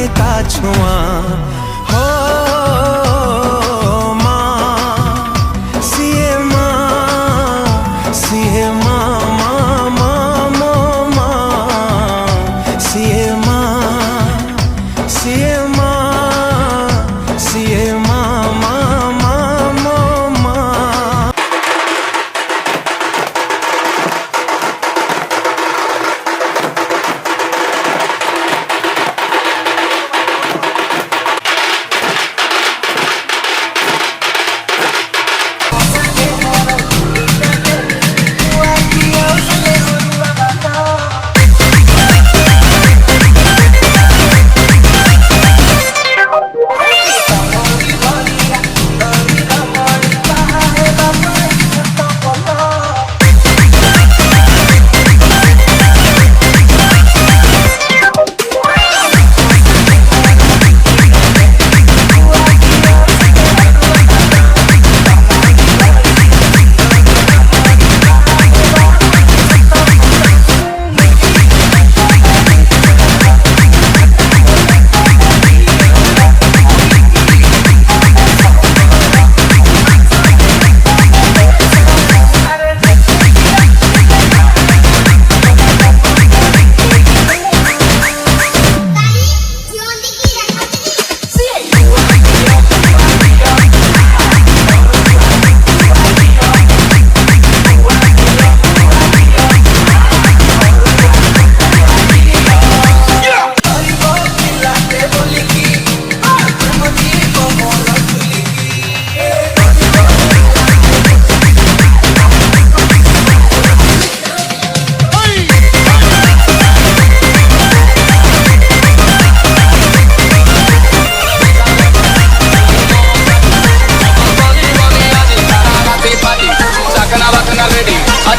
लागे ता छुआ हो माँ सिए माँ सिए माँ माँ माँ माँ माँ सिए माँ सिए माँ सिए माँ माँ माँ माँ माँ।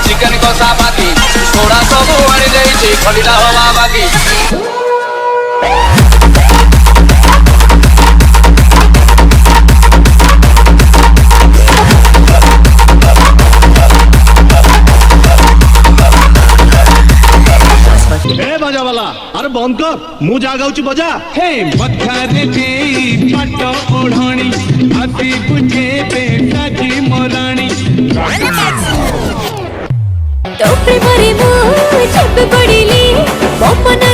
चिकन कसा पाती थोड़ा सब आनी जाइए खलीटा हवा बाकी बजा वाला अरे बंद कर मु जा गाउची बजा हे पत्थर दे पट ओढ़ानी हसी बुझे पे सजी मोरानी तो प्रेमरे मु छप पड़िली बपन